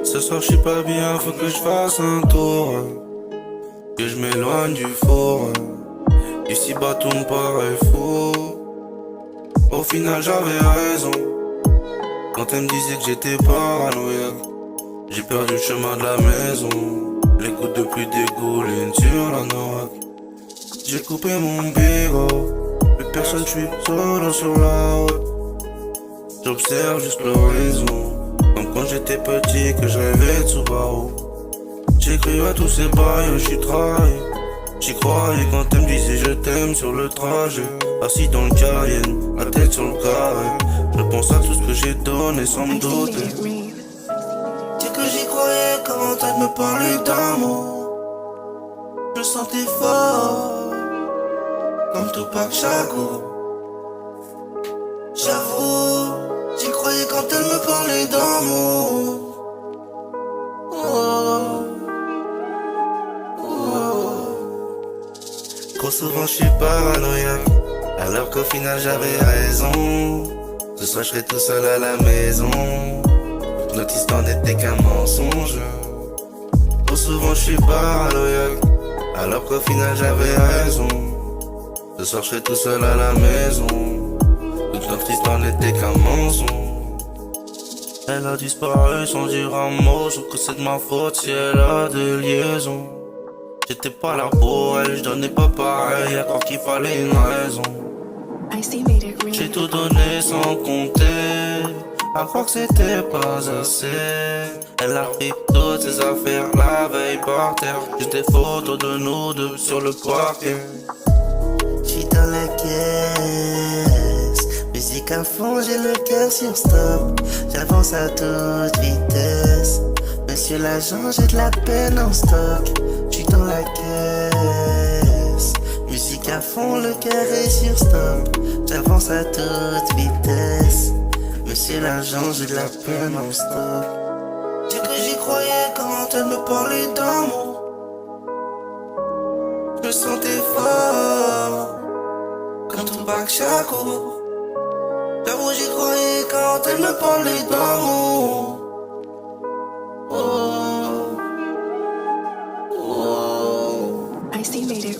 Ce soir j'suis pas bien, faut que je fasse un tour, que je m'éloigne du four. Ici bas tout me paraît fou. Au final j'avais raison quand elle me disait que j'étais paranoïaque. J'ai perdu le chemin de la maison, les gouttes de pluie dégoulinent sur la Noac. J'ai coupé mon bigot, plus personne, j'suis solo sur la route. J'observe juste l'horizon, comme quand j'étais petit que je rêvais de Subaru. J'ai cru à tous ces bails, j'suis trahi. J'y croyais quand elle me disait je t'aime sur le trajet. Assis dans le Cayenne, la tête sur le carré. Je pense à tout ce que j'ai donné sans me douter. C'est que j'y croyais quand elle me parlait d'amour. Je me sentais fort, comme Tupac Shakur. J'avoue, j'y croyais quand elle me parlait d'amour. Trop souvent je suis paranoïaque, alors qu'au final j'avais raison. Ce soir je serai tout seul à la maison. Notre histoire n'était qu'un mensonge. Trop souvent je suis paranoïaque, alors qu'au final j'avais raison. Ce soir je serai tout seul à la maison. Toute notre histoire n'était qu'un mensonge. Elle a disparu sans dire un mot. Je trouve que c'est de ma faute si elle a des liaisons. J'étais pas là pour elle, je donnais pas pareil, à croire qu'il fallait une raison. J'ai tout donné sans compter, à croire que c'était pas assez. Elle a pris toutes ses affaires la veille par terre. Juste des photos de nous deux sur le parquet. J'suis dans la caisse, musique à fond, j'ai le cœur sur stop. J'avance à toute vitesse. Monsieur l'agent, j'ai de la peine en stock. J'suis dans la caisse, musique à fond, le cœur est sur stop. J'avance à toute vitesse. Monsieur l'agent, j'ai de la peine en stock. C'est que j'y croyais quand elle me parlait d'amour. Je me sentais fort, comme Tupac Shakur. J'avoue, j'y croyais quand elle me parlait d'amour.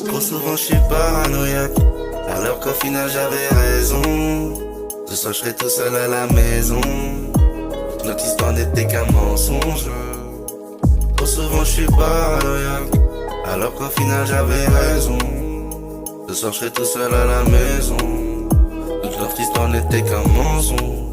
Trop souvent je suis paranoïaque, alors qu'au final j'avais raison. Ce soir je serai tout seul à la maison. Notre histoire n'était qu'un mensonge. Trop souvent je suis paranoïaque, alors qu'au final j'avais raison. Ce soir je serai tout seul à la maison. Toute notre histoire n'était qu'un mensonge.